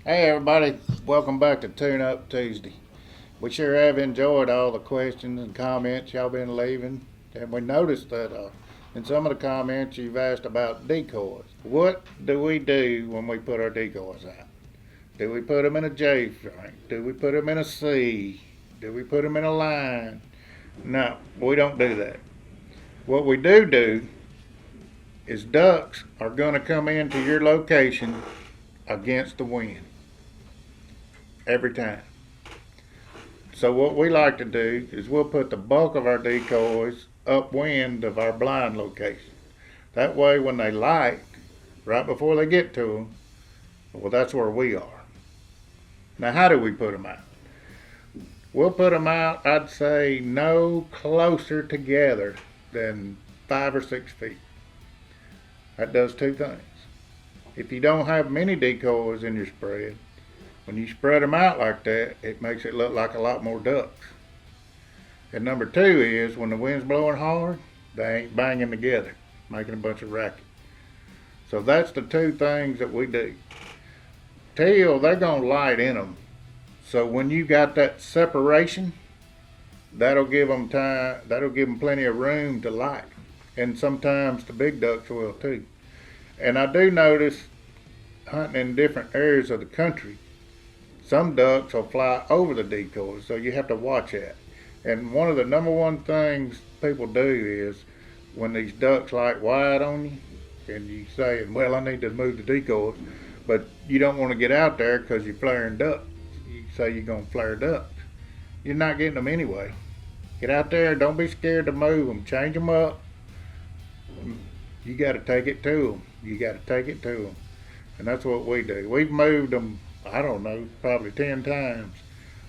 Hey everybody, welcome back to Tune Up Tuesday. We sure have enjoyed all the questions and comments y'all been leaving, and we noticed that in some of the comments you've asked about decoys. What do we do when we put our decoys out? Do we put them in a J frame? Do we put them in a C? Do we put them in a line? No, we don't do that. What we do is ducks are going to come into your location against the wind every time. So what we like to do is we'll put the bulk of our decoys upwind of our blind location. That way when they light, right before they get to them, well, that's where we are. Now how do we put them out? We'll put them out, I'd say, no closer together than 5 or 6 feet. That does two things. If you don't have many decoys in your spread, when you spread them out like that, it makes it look like a lot more ducks. And number two is when the wind's blowing hard, they ain't banging together, making a bunch of racket. So that's the two things that we do. Teal, they're gonna light in them. So when you got that separation, that'll give them time, that'll give them plenty of room to light. And sometimes the big ducks will too. And I do notice hunting in different areas of the country, some ducks will fly over the decoys, so you have to watch that. And one of the number one things people do is when these ducks light wide on you, and you say, well, I need to move the decoys, but you don't want to get out there because you're flaring ducks. You say you're going to flare ducks. You're not getting them anyway. Get out there, don't be scared to move them. Change them up. You got to take it to them. You got to take it to them. And that's what we do. We've moved them, I don't know, probably 10 times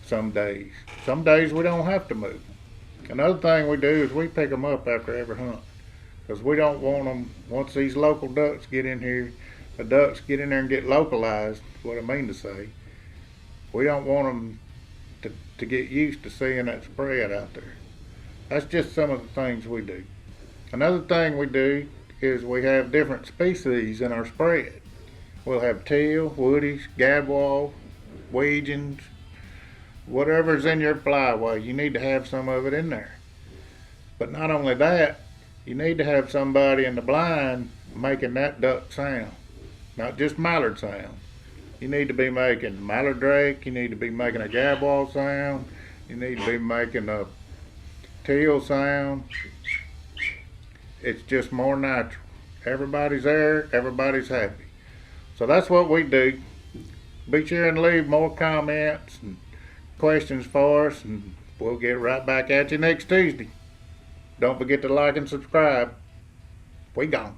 some days. Some days we don't have to move them. Another thing we do is we pick them up after every hunt. Because we don't want them, once these local ducks get in here, the ducks get in there and get localized, what I mean to say. We don't want them to get used to seeing that spread out there. That's just some of the things we do. Another thing we do is we have different species in our spread. We'll have teal, woodies, gadwall, Weegians, whatever's in your flyway, you need to have some of it in there. But not only that, you need to have somebody in the blind making that duck sound, not just mallard sound. You need to be making mallard drake, you need to be making a gadwall sound, you need to be making a teal sound. It's just more natural. Everybody's there, everybody's happy. So that's what we do. Be sure and leave more comments and questions for us, and we'll get right back at you next Tuesday. Don't forget to like and subscribe. We gone.